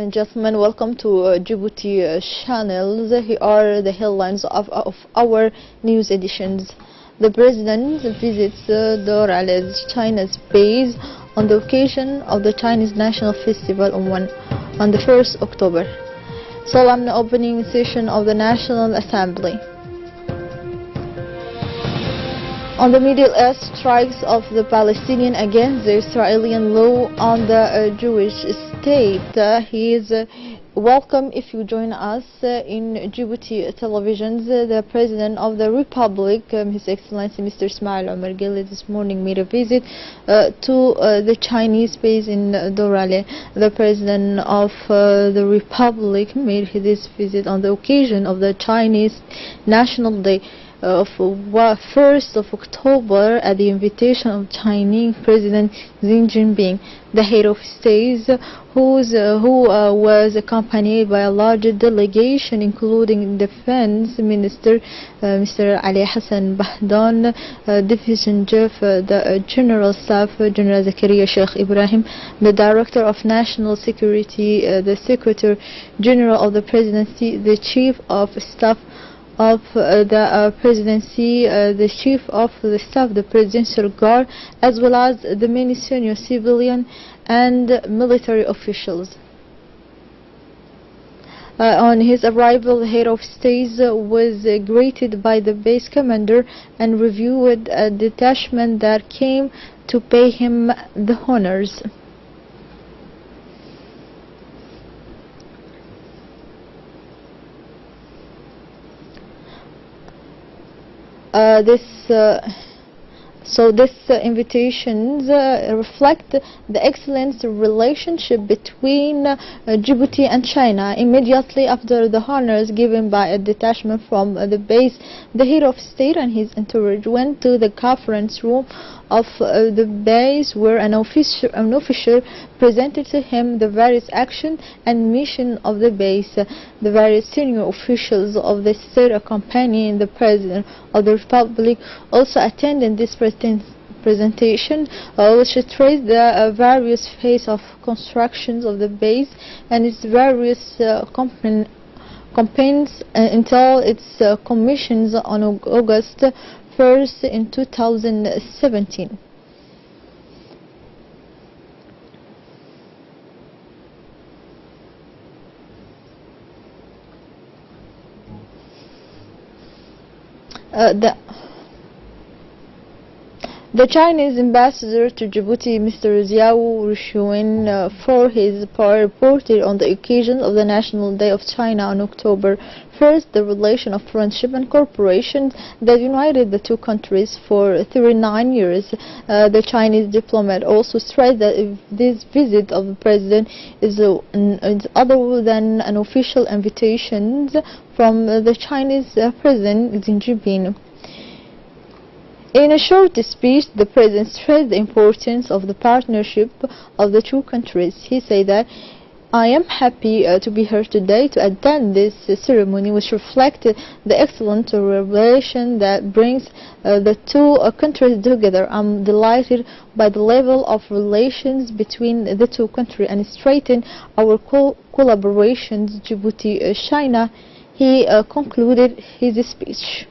and gentlemen, welcome to Djibouti channels. Here are the headlines of our news editions. The President visits Dorales, China's base, on the occasion of the Chinese National Festival on the 1st October. Solemn opening session of the National Assembly. On the Middle East, strikes of the Palestinian against the Israeli law on the Jewish state. He is welcome if you join us in Djibouti televisions. The President of the Republic, His Excellency Mr. Ismail Omar Guelleh, this morning made a visit to the Chinese base in Dorale. The President of the Republic made this visit on the occasion of the Chinese National Day of 1st of October at the invitation of Chinese President Xi Jinping, the head of state, who was accompanied by a large delegation including Defense Minister Mr. Ali Hassan Bahdan, Division Chief, the General Staff General Zakaria Sheikh Ibrahim, the Director of National Security, the Secretary General of the Presidency, the Chief of Staff of the Presidency, the Chief of the Staff, the Presidential Guard, as well as the many senior civilian and military officials. On his arrival, the head of state was greeted by the base commander and reviewed a detachment that came to pay him the honors. These invitations reflect the excellent relationship between Djibouti and China. Immediately after the honors given by a detachment from the base, the head of state and his entourage went to the conference room of the base, where an officer presented to him the various actions and mission of the base. The various senior officials of the state accompanying the President of the Republic also attended this presentation, which traced the various phases of constructions of the base and its various campaigns until its commissions on August 1st in 2017. The Chinese ambassador to Djibouti, Mr. Xiao Ruxuan, for his part, reported on the occasion of the National Day of China on October 1st the relation of friendship and cooperation that united the two countries for 39 years. The Chinese diplomat also stressed that if this visit of the President is other than an official invitation from the Chinese President Xi Jinping. In a short speech, the President stressed the importance of the partnership of the two countries. He said that, "I am happy to be here today to attend this ceremony, which reflected the excellent relation that brings the two countries together. I'm delighted by the level of relations between the two countries and strengthen our collaborations, Djibouti-China," he concluded his speech.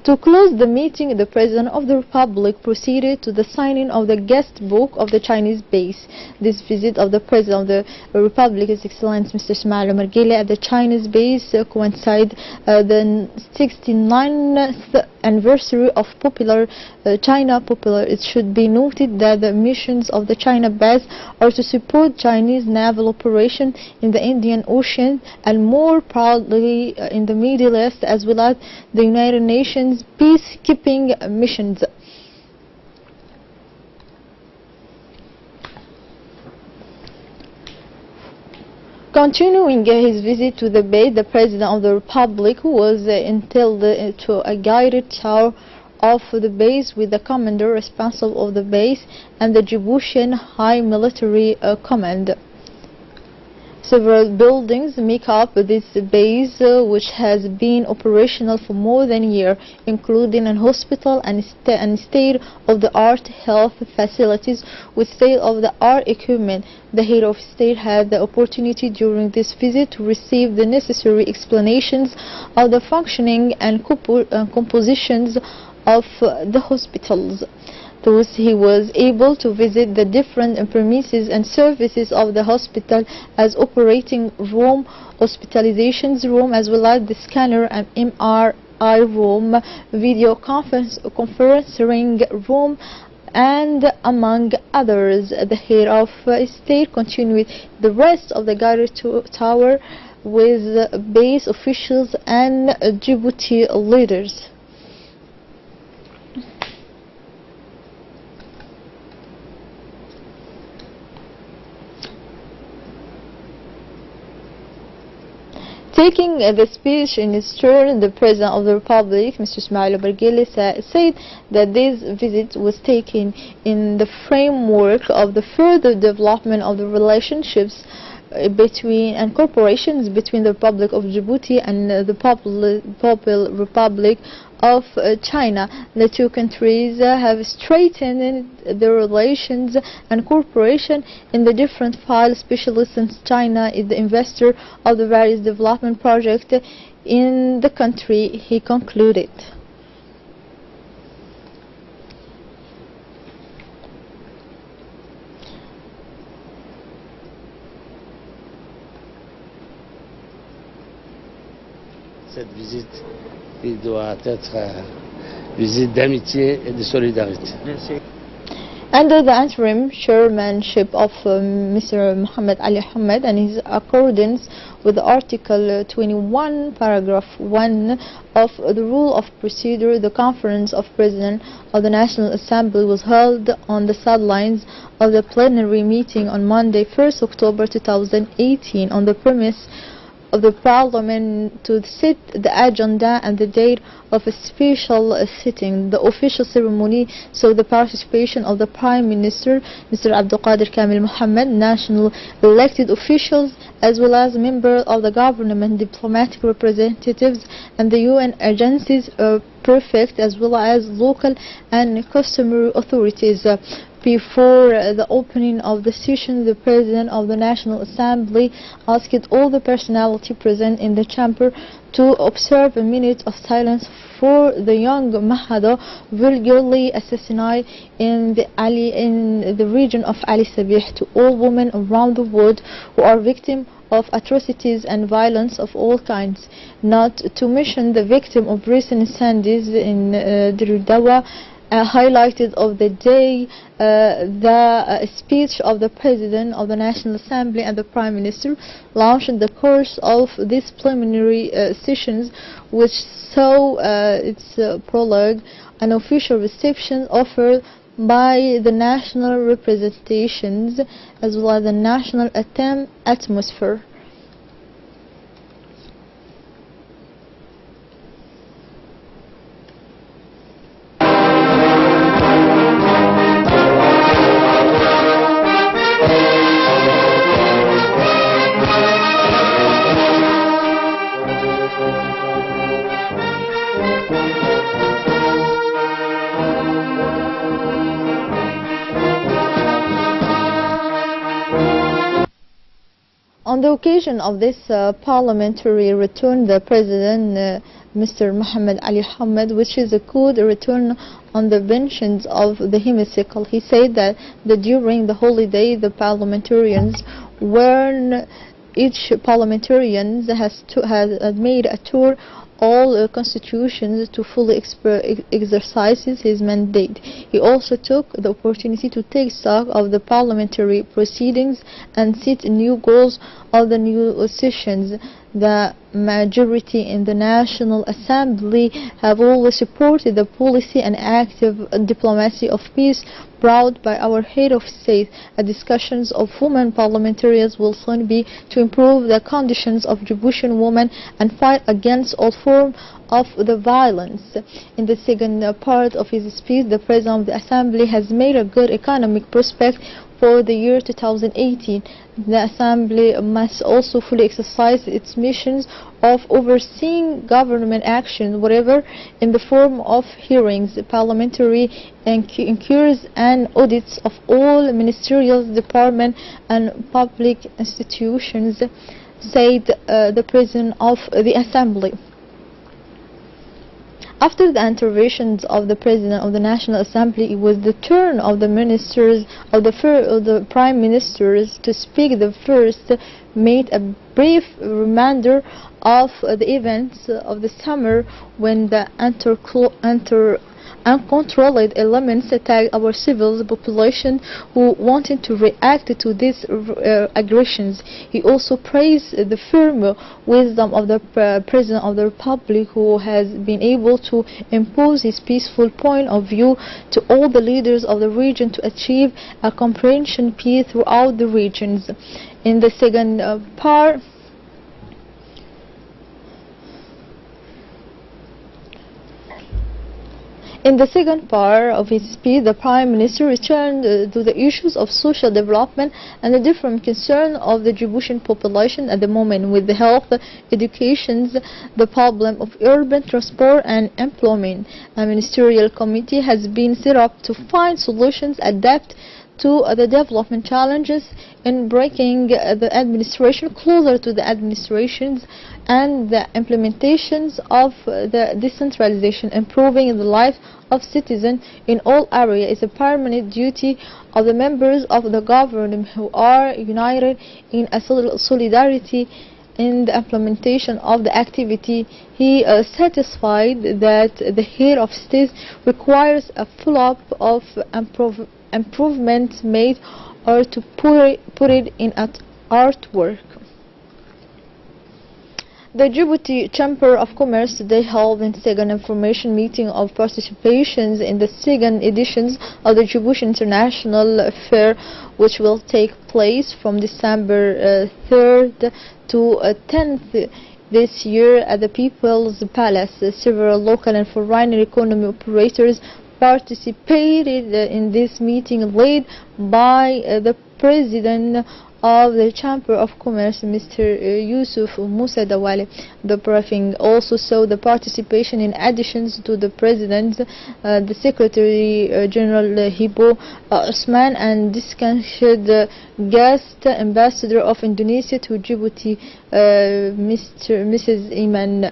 To close the meeting, the President of the Republic proceeded to the signing of the guest book of the Chinese base. This visit of the President of the Republic, His Excellency Mr. Ismail Omar Guelleh, at the Chinese base coincide the 69th anniversary of China Popular. It should be noted that the missions of the China base are to support Chinese naval operation in the Indian Ocean and more proudly in the Middle East, as well as the United Nations peacekeeping missions. Continuing his visit to the base, the President of the Republic was entailed to a guided tour of the base with the commander responsible of the base and the Djiboutian High Military Command. Several buildings make up this base, which has been operational for more than a year, including a hospital and state-of-the-art health facilities with state-of-the-art equipment. The head of state had the opportunity during this visit to receive the necessary explanations of the functioning and compositions of the hospitals. Thus, he was able to visit the different premises and services of the hospital as operating room, hospitalizations room, as well as the scanner and MRI room, video conferencing room, and among others. The head of state continued the rest of the guided tour with base officials and Djibouti leaders. Taking the speech in his turn, the President of the Republic, Mr. Ismail Barghili, said that this visit was taken in the framework of the further development of the relationships between and corporations between the Republic of Djibouti and the Popular Republic of China. The two countries have strengthened their relations and cooperation in the different files, especially since China is the investor of the various development projects in the country, he concluded. Cette visite, il doit être visite d'amitié et de solidarité. Merci. Under the interim chairmanship of Mr. Mohammed Ali Ahmed and his accordance with Article 21, paragraph 1 of the Rule of Procedure, the Conference of Presidents of the National Assembly was held on the sidelines of the plenary meeting on Monday, 1st October 2018, on the premise of the Parliament to set the agenda and the date of a special sitting. The official ceremony saw the participation of the Prime Minister, Mr. Abdul Qadir Kamil Mohammed, national elected officials, as well as members of the government, diplomatic representatives, and the UN agencies, prefect, as well as local and customary authorities. Before the opening of the session, the President of the National Assembly asked all the personality present in the chamber to observe a minute of silence for the young Mahado vulgarly assassinated in the region of Ali Sabih, to all women around the world who are victims of atrocities and violence of all kinds, not to mention the victim of recent incendies in Dirudawa. Highlighted of the day, the speech of the President of the National Assembly and the Prime Minister launched in the course of these preliminary sessions, which saw its prologue, an official reception offered by the national representations as well as the national atmosphere. On the occasion of this parliamentary return, the President, Mr. Mohammed Ali Ahmed, which is a could return on the benches of the hemicycle, he said that during the holiday, the parliamentarians each parliamentarian has made a tour all constitutions to fully exercise his mandate. He also took the opportunity to take stock of the parliamentary proceedings and set new goals of the new sessions. The majority in the National Assembly have always supported the policy and active diplomacy of peace brought by our head of state. Discussions of women parliamentarians will soon be to improve the conditions of Djiboutian women and fight against all forms of the violence. In the second part of his speech, the President of the Assembly has made a good economic prospect for the year 2018. The Assembly must also fully exercise its missions of overseeing government action, whatever in the form of hearings, parliamentary inquiries, and audits of all ministerial departments and public institutions, said the President of the Assembly. After the interventions of the President of the National Assembly, it was the turn of the ministers of the Prime Ministers to speak. The first made a brief reminder of the events of the summer when the uncontrolled elements attacked our civil population who wanted to react to these aggressions. He also praised the firm wisdom of the President of the Republic, who has been able to impose his peaceful point of view to all the leaders of the region to achieve a comprehensive peace throughout the regions. In the second part, of his speech, the Prime Minister returned to the issues of social development and the different concerns of the Djiboutian population at the moment, with the health, education, the problem of urban transport and employment. A ministerial committee has been set up to find solutions adapted to the development challenges in bringing the administration closer to the administrations and the implementations of the decentralization. Improving the life of citizens in all areas is a permanent duty of the members of the government, who are united in a solidarity in the implementation of the activity. He satisfied that the head of state requires a follow-up of improvements made or to put it in artwork. The Djibouti Chamber of Commerce today held the second information meeting of participations in the second editions of the Djibouti International Fair, which will take place from December 3rd to 10th this year at the People's Palace. Several local and foreign economy operators participated in this meeting, led by the President of the Chamber of Commerce, Mr. Yusuf Musa Dawale. The briefing also saw the participation, in addition to the President, the Secretary General Hibo Osman, and distinguished guest ambassador of Indonesia to Djibouti, Mrs. Iman.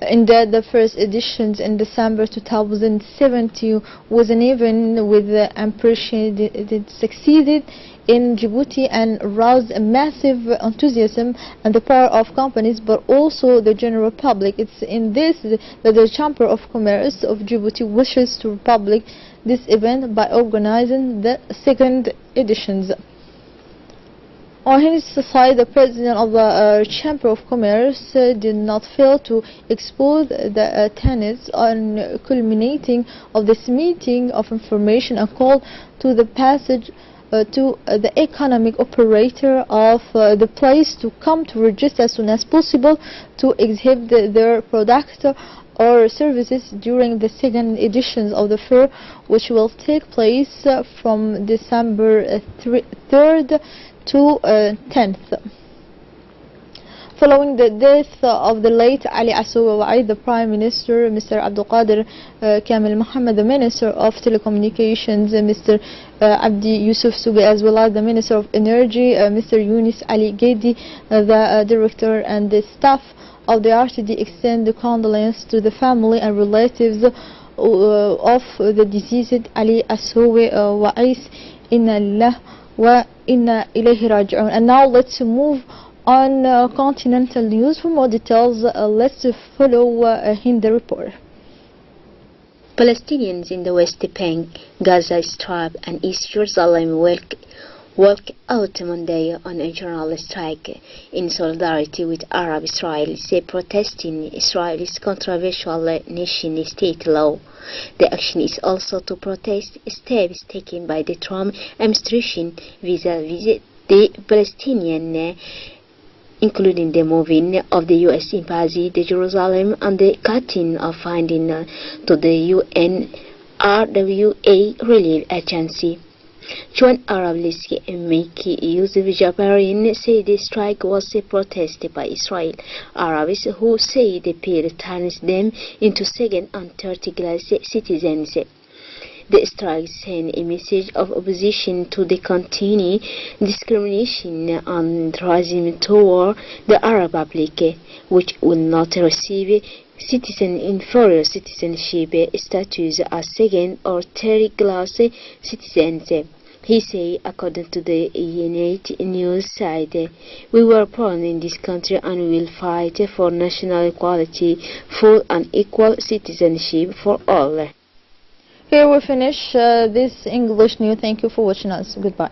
Indeed, the first edition in December 2017 was an event with unprecedented succeeded in Djibouti and aroused a massive enthusiasm and the power of companies, but also the general public. It's in this that the Chamber of Commerce of Djibouti wishes to public this event by organizing the second editions. On his side, the President of the Chamber of Commerce did not fail to expose the tenets on culminating of this meeting of information and call to the passage to the economic operator of the place to come to register as soon as possible to exhibit their product or services during the second editions of the fair, which will take place from December 3rd to 10th. Following the death of the late Ali Assouwe Waid, the Prime Minister, Mr. Abdul Qadir Kamil Mohammed, the Minister of Telecommunications, Mr. Abdi Yusuf Sugi, as well as the Minister of Energy, Mr. Yunus Ali Gedi, the Director and the staff of the RTD, extend the condolence to the family and relatives of the deceased Ali Assouwe Waid. Inna lillahi wa inna ilayhi raji'un. And now let's move on continental news. For more details, let's follow in the report. Palestinians in the West Bank, Gaza Strip and East Jerusalem walk out Monday on a general strike in solidarity with Arab Israel, protesting Israel's controversial nation-state law. The action is also to protest steps taken by the Trump administration vis-à-vis the Palestinian, including the moving of the U.S. embassy to Jerusalem and the cutting of funding to the UNRWA relief agency. Joint Arab League MK Yusuf Jabarin said the strike was a protest by Israel Arabs who say the pair turns them into second and third-class citizens. The strike sent a message of opposition to the continued discrimination and racism toward the Arab public, which will not receive inferior citizenship status as second or third-class citizens. He said, according to the United News site, "We were born in this country and we will fight for national equality, full and equal citizenship for all." Here we finish this English news. Thank you for watching us. Goodbye.